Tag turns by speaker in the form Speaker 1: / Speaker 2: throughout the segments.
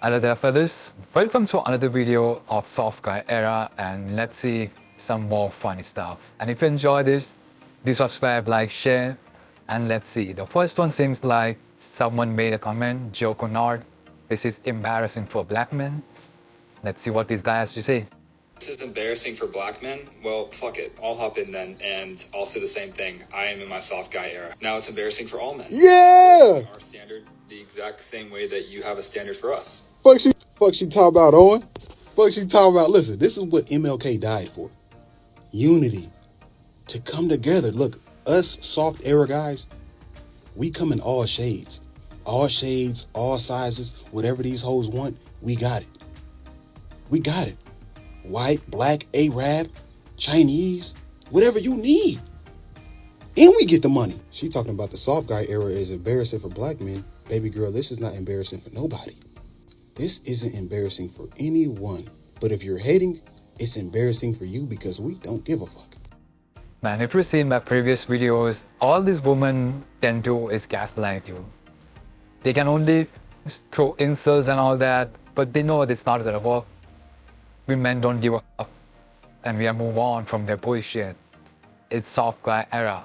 Speaker 1: Hello there fellas, welcome to another video of Soft Guy Era, and let's see some more funny stuff. And if you enjoy this, do subscribe, like, share, and let's see. The first one seems like someone made a comment, joke or not, this is embarrassing for black men. Let's see what this guy has to say.
Speaker 2: This is embarrassing for black men? Well, fuck it. I'll hop in then, and I'll say the same thing. I am in my soft guy era. Now it's embarrassing for all men.
Speaker 3: Yeah!
Speaker 2: Our standard, the exact same way that you have a standard for us.
Speaker 3: Fuck she talk about, Owen. Fuck she talk about. Listen, this is what MLK died for. Unity. To come together. Look, us soft era guys, we come in all shades. All shades, all sizes, whatever these hoes want, we got it. We got it. White, black, Arab, Chinese, whatever you need. And we get the money. She talking about the soft guy era is embarrassing for black men. Baby girl, this is not embarrassing for nobody. This isn't embarrassing for anyone. But if you're hating, it's embarrassing for you because we don't give a fuck.
Speaker 1: Man, if you've seen my previous videos, all these women can do is gaslight you. They can only throw insults and all that, but they know it's not gonna work. We men don't give up, and we move on from their bullshit. It's soft guy era,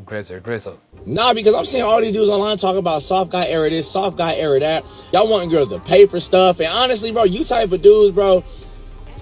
Speaker 1: Drizzle Drizzle.
Speaker 4: Nah, because I'm seeing all these dudes online talking about soft guy era this, soft guy era that. Y'all wanting girls to pay for stuff. And honestly, bro, you type of dudes, bro,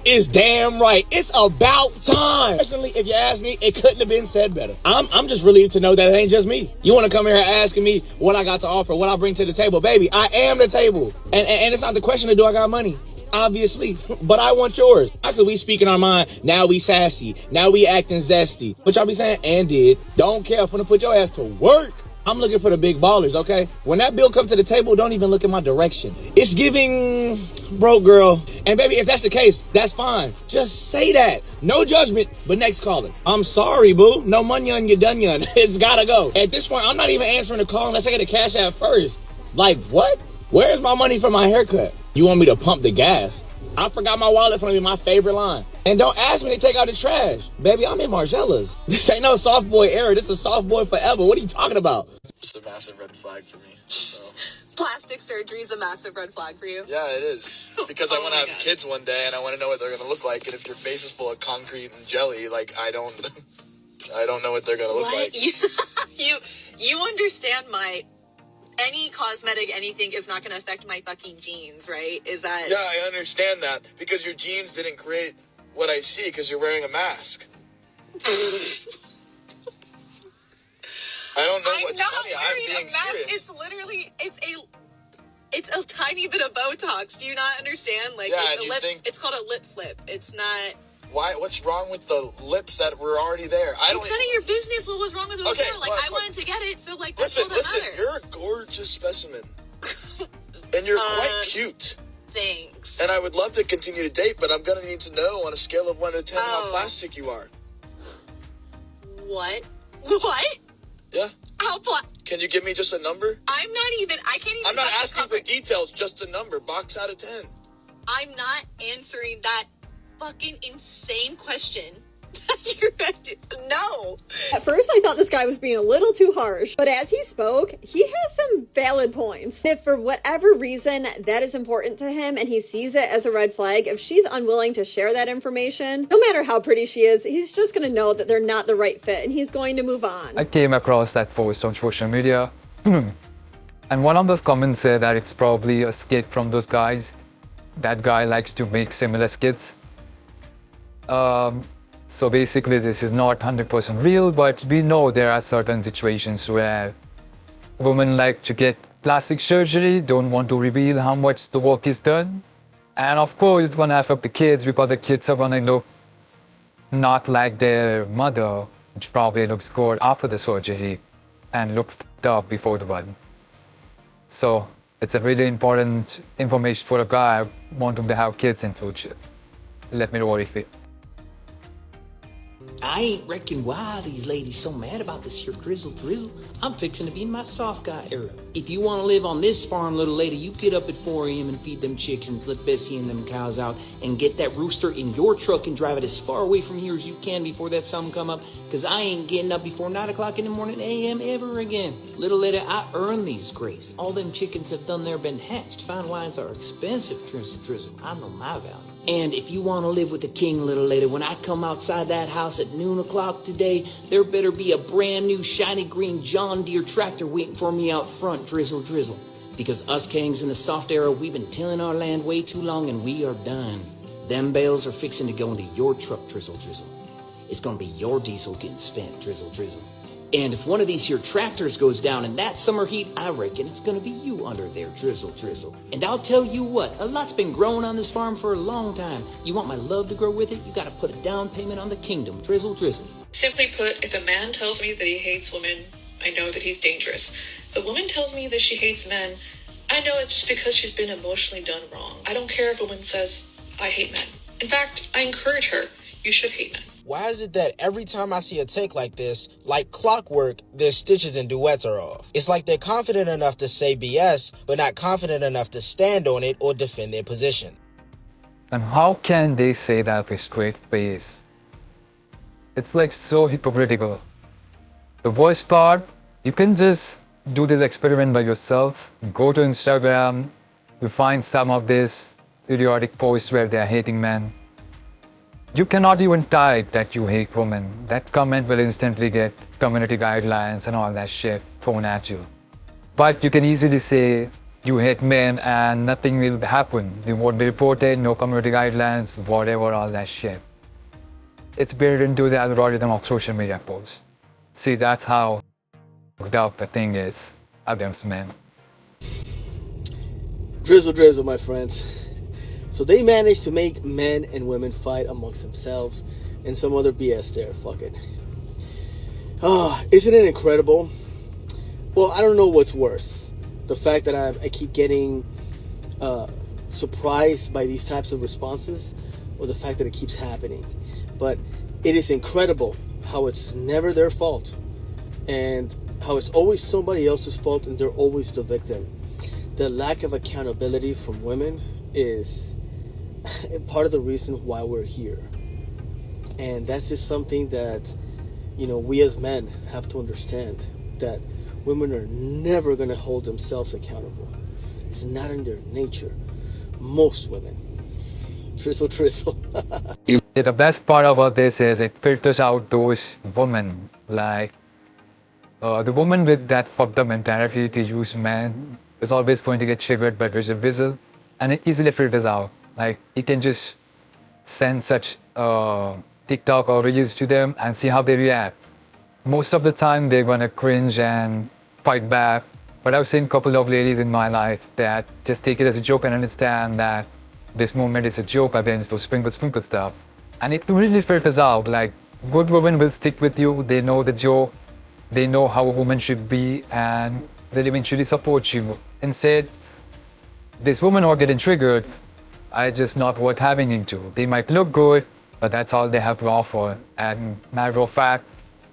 Speaker 4: is damn right. It's about time. Personally, if you ask me, it couldn't have been said better. I'm just relieved to know that it ain't just me. You want to come here asking me what I got to offer, what I bring to the table. Baby, I am the table. And it's not the question of do I got money. Obviously, but I want yours. How could we speaking our mind? Now we sassy. Now we acting zesty. What y'all be saying? And did. Don't care. I'm gonna put your ass to work. I'm looking for the big ballers, okay? When that bill comes to the table, don't even look in my direction. It's giving broke girl. And baby, if that's the case, that's fine. Just say that. No judgment, but next caller. I'm sorry, boo. No money on your dunion. It's gotta go. At this point, I'm not even answering the call unless I get a cash app first. Like, what? Where's my money for my haircut? You want me to pump the gas? I forgot my wallet from me, my favorite line. And don't ask me to take out the trash. Baby, I'm in Margella's. This ain't no soft boy era. This is a soft boy forever. What are you talking about?
Speaker 5: It's a massive red flag for me. So.
Speaker 6: Plastic surgery is a massive red flag for you.
Speaker 5: Yeah, it is. Because I want to have kids one day and I want to know what they're going to look like. And if your face is full of concrete and jelly, like, I don't know what they're going to look like.
Speaker 6: You understand any cosmetic, anything is not going to affect my fucking genes, right? Is that...
Speaker 5: Yeah, I understand that. Because your genes didn't create what I see because you're wearing a mask. I don't know what's funny. I'm being serious.
Speaker 6: It's literally, it's a tiny bit of Botox. Do you not understand? Like,
Speaker 5: yeah,
Speaker 6: it's called a lip flip. It's not...
Speaker 5: Why? What's wrong with the lips that were already there?
Speaker 6: It's none of your business what was wrong with it before. Like, I wanted to get it, so, like, that's all that matters.
Speaker 5: You're a gorgeous specimen. And you're quite cute.
Speaker 6: Thanks.
Speaker 5: And I would love to continue to date, but I'm going to need to know on a scale of 1 to 10 how plastic you are.
Speaker 6: What? What?
Speaker 5: Yeah.
Speaker 6: Can
Speaker 5: you give me just a number?
Speaker 6: I can't even...
Speaker 5: I'm not asking for details, just a number. Box out of 10.
Speaker 6: I'm not answering that fucking insane question. No.
Speaker 7: At first I thought this guy was being a little too harsh, but as he spoke, he has some valid points. If for whatever reason that is important to him and he sees it as a red flag, if she's unwilling to share that information, no matter how pretty she is, he's just gonna know that they're not the right fit and he's going to move on.
Speaker 1: I came across that post on social media and one of those comments said that it's probably a skit from those guys. That guy likes to make similar skits. So basically this is not 100% real, but we know there are certain situations where women like to get plastic surgery, don't want to reveal how much the work is done. And of course it's gonna affect the kids because the kids are gonna look not like their mother, which probably looks good after the surgery and look f***ed up before the one. So it's a really important information for a guy wanting to have kids in future. Let me know what you feel.
Speaker 8: I ain't reckon why these ladies so mad about this here drizzle drizzle. I'm fixing to be in my soft guy era. If you want to live on this farm, little lady, you get up at 4 a.m. and feed them chickens, let Bessie and them cows out, and get that rooster in your truck and drive it as far away from here as you can before that sun come up, because I ain't getting up before 9 o'clock in the morning a.m. ever again. Little lady, I earned these grays. All them chickens have done there been hatched. Fine wines are expensive, drizzle drizzle. I know my value. And if you want to live with the king, little lady, when I come outside that house at noon o'clock today, there better be a brand new shiny green John Deere tractor waiting for me out front, drizzle drizzle. Because us kings in the soft era, we've been tilling our land way too long and we are done. Them bales are fixing to go into your truck, drizzle drizzle. It's gonna be your diesel getting spent, drizzle drizzle. And if one of these here tractors goes down in that summer heat, I reckon it's gonna be you under there, drizzle drizzle. And I'll tell you what, a lot's been growing on this farm for a long time. You want my love to grow with it? You gotta put a down payment on the kingdom, drizzle drizzle.
Speaker 6: Simply put, if a man tells me that he hates women, I know that he's dangerous. If a woman tells me that she hates men, I know it's just because she's been emotionally done wrong. I don't care if a woman says, I hate men. In fact, I encourage her, you should hate men.
Speaker 4: Why is it that every time I see a take like this, like clockwork, their stitches and duets are off? It's like they're confident enough to say BS, but not confident enough to stand on it or defend their position.
Speaker 1: And how can they say that with straight face? It's like so hypocritical. The worst part, you can just do this experiment by yourself. Go to Instagram, you find some of these idiotic posts where they're hating men. You cannot even type that you hate women. That comment will instantly get community guidelines and all that shit thrown at you. But you can easily say you hate men and nothing will happen. You won't be reported, no community guidelines, whatever, all that shit. It's built into the algorithm of social media posts. See, that's how fucked up the thing is against men.
Speaker 9: Drizzle drizzle, my friends. So they managed to make men and women fight amongst themselves and some other BS there. Fuck it. Isn't it incredible? Well, I don't know what's worse. The fact that I keep getting surprised by these types of responses, or the fact that it keeps happening. But it is incredible how it's never their fault and how it's always somebody else's fault and they're always the victim. The lack of accountability from women is part of the reason why we're here. And that's just something that, you know, we as men have to understand, that women are never going to hold themselves accountable. It's not in their nature. Most women. Drizzle drizzle.
Speaker 1: The best part about this is it filters out those women, like the woman with that fucked up mentality to use men is always going to get triggered by Drizzle Drizzle, and it easily filters out. Like, you can just send such TikTok or reels to them and see how they react. Most of the time, they're gonna cringe and fight back. But I've seen a couple of ladies in my life that just take it as a joke and understand that this moment is a joke against those sprinkle stuff. And it really filters out. Like, good women will stick with you. They know the joke. They know how a woman should be, and they'll eventually support you. Instead, this women are getting triggered. I just not worth having into. They might look good, but that's all they have to offer. And matter of fact,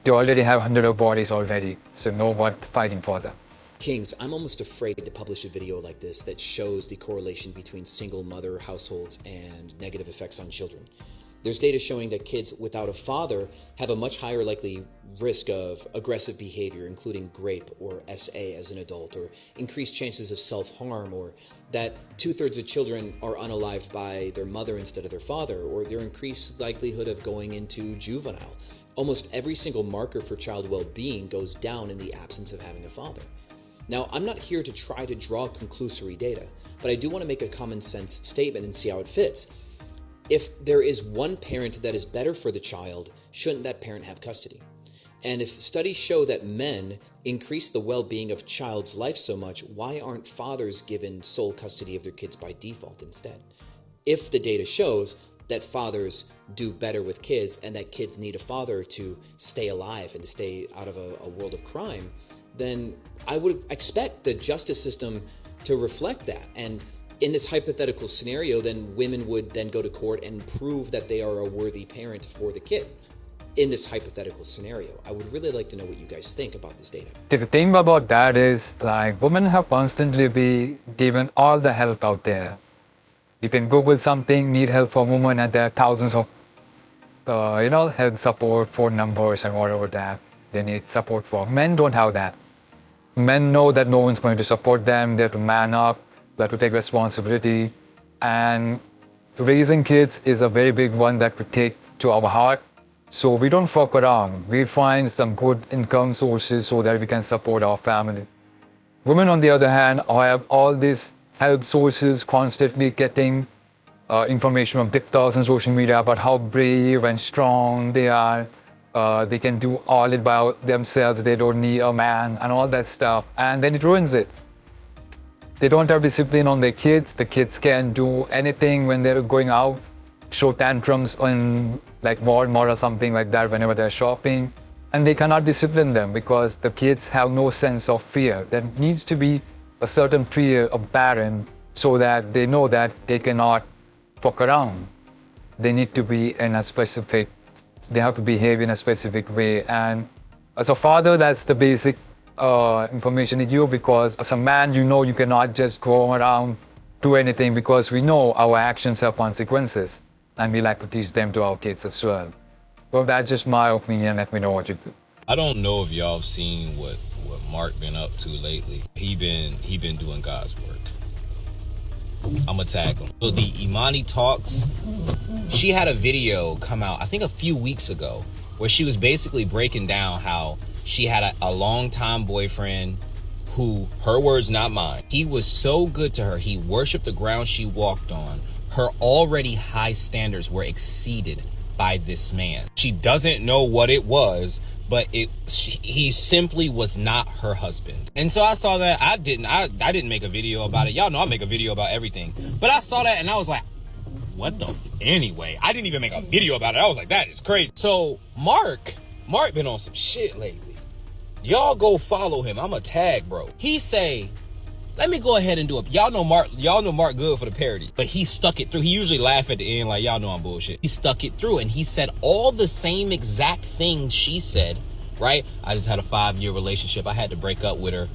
Speaker 1: they already have hundreds of bodies already, so no one fighting for them.
Speaker 10: Kings, I'm almost afraid to publish a video like this that shows the correlation between single mother households and negative effects on children. There's data showing that kids without a father have a much higher likely risk of aggressive behavior, including grape or SA as an adult, or increased chances of self-harm, or that 2/3 of children are unalived by their mother instead of their father, or their increased likelihood of going into juvenile. Almost every single marker for child well-being goes down in the absence of having a father. Now, I'm not here to try to draw conclusory data, but I do want to make a common sense statement and see how it fits. If there is one parent that is better for the child, shouldn't that parent have custody? And if studies show that men increase the well-being of child's life so much, why aren't fathers given sole custody of their kids by default instead? If the data shows that fathers do better with kids and that kids need a father to stay alive and to stay out of a world of crime, then I would expect the justice system to reflect that. And in this hypothetical scenario, then women would then go to court and prove that they are a worthy parent for the kid. in this hypothetical scenario. I would really like to know what you guys think about this data.
Speaker 1: The thing about that is, like, women have constantly been given all the help out there. You can Google something, need help for women, and there are thousands of, health support, phone numbers, and whatever that they need support for. Men don't have that. Men know that no one's going to support them. They have to man up, they have to take responsibility. And raising kids is a very big one that we take to our heart. So we don't fuck around. We find some good income sources so that we can support our family. Women, on the other hand, have all these help sources, constantly getting information from TikToks and social media about how brave and strong they are. They can do all it by themselves. They don't need a man and all that stuff. And then it ruins it. They don't have discipline on their kids. The kids can't do anything when they're going out, show tantrums on like Walmart or something like that whenever they're shopping. And they cannot discipline them because the kids have no sense of fear. There needs to be a certain fear of parent so that they know that they cannot fuck around. They need to be in a specific, they have to behave in a specific way. And as a father, that's the basic information in you, because as a man, you know you cannot just go around, do anything, because we know our actions have consequences. And we like to teach them to our kids as well. Well, that's just my opinion. Let me know what you think.
Speaker 11: I don't know if y'all have seen what Mark been up to lately. He been doing God's work. I'ma tag him. So the Imani Talks, she had a video come out, I think a few weeks ago, where she was basically breaking down how she had a long-time boyfriend who, her words, not mine, he was so good to her, he worshiped the ground she walked on. Her already high standards were exceeded by this man. She doesn't know what it was, but he simply was not her husband. And so I saw that. I didn't make a video about it. Y'all know I make a video about everything. But I saw that and I was like, what the anyway? I didn't even make a video about it. I was like, that is crazy. So Mark been on some shit lately. Y'all go follow him. I'm a tag, bro. He say, let me go ahead and do it. Y'all know Mark good for the parody, but he stuck it through. He usually laugh at the end like, y'all know I'm bullshit. He stuck it through and he said all the same exact things she said, right? I just had a 5-year relationship. I had to break up with her.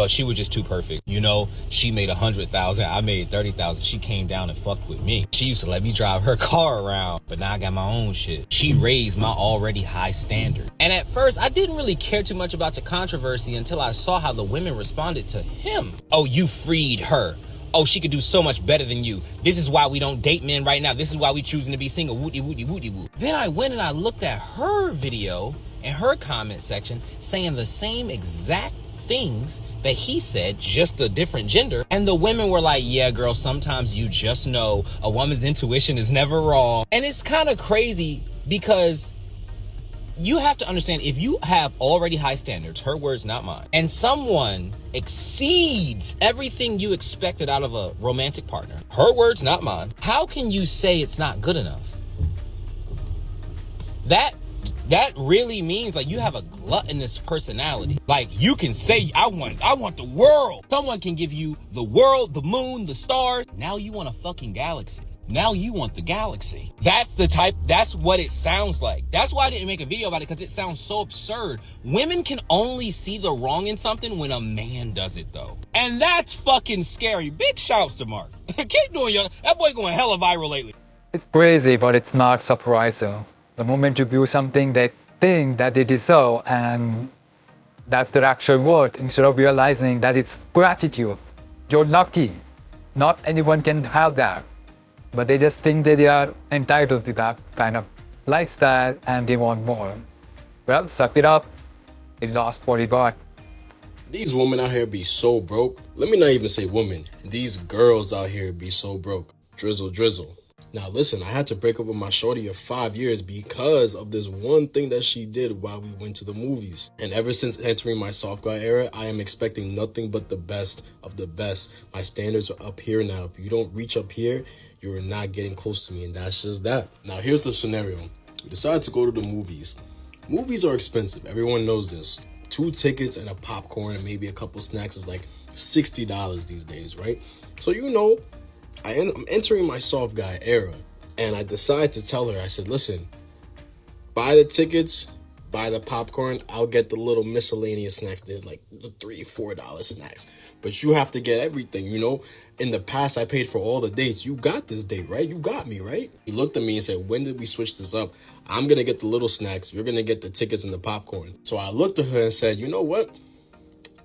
Speaker 11: She was just too perfect. You know, she made 100,000. I made 30,000. She came down and fucked with me. She used to let me drive her car around, but now I got my own shit. She raised my already high standard. And at first, I didn't really care too much about the controversy until I saw how the women responded to him. Oh, you freed her. Oh, she could do so much better than you. This is why we don't date men right now. This is why we choosing to be single. Woody, woody, woody, woo. Then I went and I looked at her video and her comment section saying the same exact things that he said, just a different gender. And the women were like, yeah, girl, sometimes you just know a woman's intuition is never wrong. And it's kind of crazy because you have to understand, if you have already high standards, her words, not mine, and someone exceeds everything you expected out of a romantic partner, her words, not mine, how can you say it's not good enough? That really means like you have a gluttonous personality. Like you can say, I want the world. Someone can give you the world, the moon, the stars. Now you want a fucking galaxy. Now you want the galaxy. That's what it sounds like. That's why I didn't make a video about it, because it sounds so absurd. Women can only see the wrong in something when a man does it though. And that's fucking scary. Big shouts to Mark. Keep doing that boy going hella viral lately.
Speaker 1: It's crazy, but it's not surprising. The moment you do something, they think that they deserve, and that's their actual word, instead of realizing that it's gratitude. You're lucky. Not anyone can have that. But they just think that they are entitled to that kind of lifestyle and they want more. Well, suck it up. It lost what he got.
Speaker 3: These women out here be so broke. Let me not even say women. These girls out here be so broke. Drizzle, drizzle. Now listen, I had to break up with my shorty of 5 years because of this one thing that she did while we went to the movies. And ever since entering my soft guy era, I am expecting nothing but the best of the best. My standards are up here now. If you don't reach up here, you're not getting close to me, and that's just that. Now here's the scenario. We decided to go to the movies. Movies are expensive. Everyone knows this. 2 tickets and a popcorn and maybe a couple snacks is like $60 these days, right? So you know, I'm entering my soft guy era, and I decided to tell her, I said, listen,
Speaker 12: Buy the tickets, buy the popcorn. I'll get the little miscellaneous snacks. They're like the $3-4 snacks. But you have to get everything, you know? In the past, I paid for all the dates. You got this date, right? You got me, right? He looked at me and said, when did we switch this up? I'm going to get the little snacks. You're going to get the tickets and the popcorn. So I looked at her and said, you know what?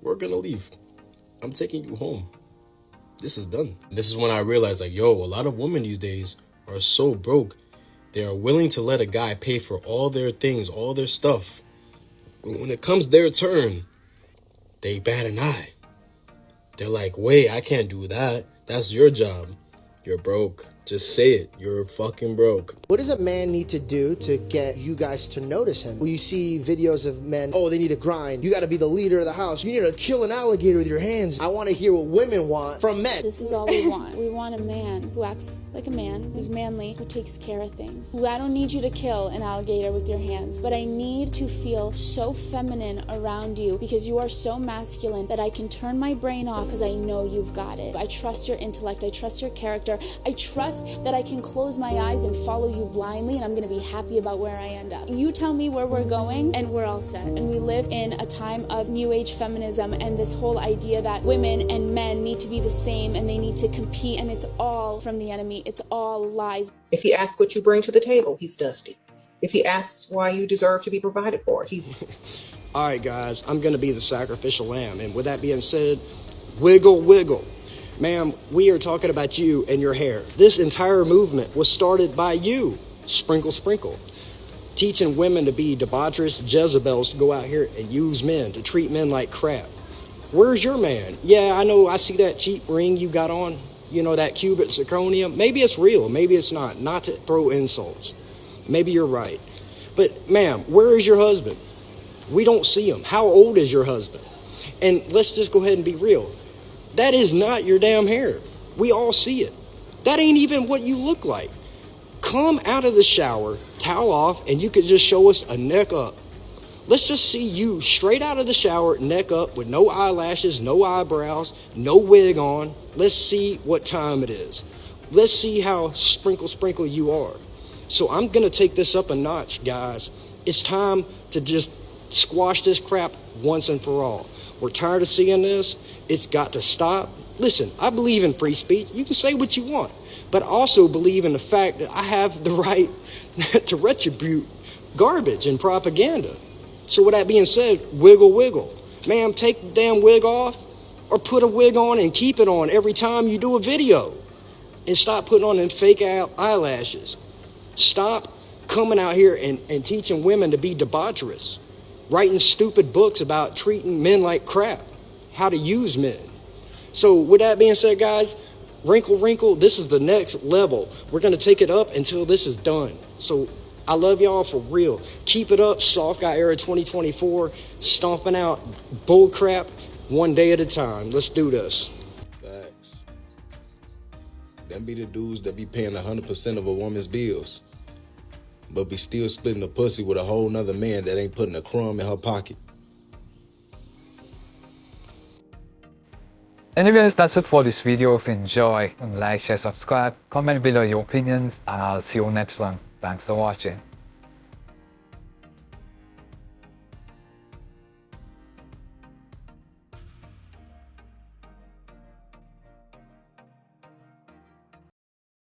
Speaker 12: We're going to leave. I'm taking you home. This is done. This is when I realized, like, yo, a lot of women these days are so broke. They are willing to let a guy pay for all their things, all their stuff. But when it comes their turn, they bat an eye. They're like, wait, I can't do that. That's your job. You're broke. Just say it. You're fucking broke.
Speaker 13: What does a man need to do to get you guys to notice him? When you see videos of men, oh, they need to grind. You got to be the leader of the house. You need to kill an alligator with your hands. I want to hear what women want from men.
Speaker 14: This is all we want. We want a man who acts like a man, who's manly, who takes care of things. I don't need you to kill an alligator with your hands, but I need to feel so feminine around you because you are so masculine that I can turn my brain off because I know you've got it. I trust your intellect. I trust your character. I trust that I can close my eyes and follow you blindly, and I'm going to be happy about where I end up. You tell me where we're going, and we're all set. And we live in a time of new age feminism and this whole idea that women and men need to be the same and they need to compete, and it's all from the enemy. It's all lies.
Speaker 15: If he asks what you bring to the table, he's dusty. If he asks why you deserve to be provided for, he's...
Speaker 16: All right, guys, I'm going to be the sacrificial lamb. And with that being said, wiggle, wiggle. Ma'am, we are talking about you and your hair. This entire movement was started by you. Sprinkle, sprinkle. Teaching women to be debaucherous Jezebels to go out here and use men, to treat men like crap. Where's your man? Yeah, I know, I see that cheap ring you got on. You know, that cubic zirconium. Maybe it's real, maybe it's not. Not to throw insults. Maybe you're right. But, ma'am, where is your husband? We don't see him. How old is your husband? And let's just go ahead and be real. That is not your damn hair. We all see it. That ain't even what you look like. Come out of the shower, towel off, and you could just show us a neck up. Let's just see you straight out of the shower, neck up, with no eyelashes, no eyebrows, no wig on. Let's see what time it is. Let's see how sprinkle, sprinkle you are. So I'm going to take this up a notch, guys. It's time to just squash this crap once and for all. We're tired of seeing this. It's got to stop. Listen, I believe in free speech. You can say what you want, but I also believe in the fact that I have the right to retribute garbage and propaganda. So with that being said, wiggle, wiggle. Ma'am, take the damn wig off or put a wig on and keep it on every time you do a video. And stop putting on them fake eyelashes. Stop coming out here and teaching women to be debaucherous. Writing stupid books about treating men like crap, how to use men. So with that being said, guys, wrinkle, wrinkle, this is the next level. We're going to take it up until this is done. So I love y'all for real. Keep it up, Soft Guy Era 2024, stomping out bull crap one day at a time. Let's do this.
Speaker 12: Facts. Them be the dudes that be paying 100% of a woman's bills, but be still splitting a pussy with a whole nother man that ain't putting a crumb in her pocket.
Speaker 1: Anyways, that's it for this video. If you enjoy, like, share, subscribe, comment below your opinions, and I'll see you next one. Thanks for watching.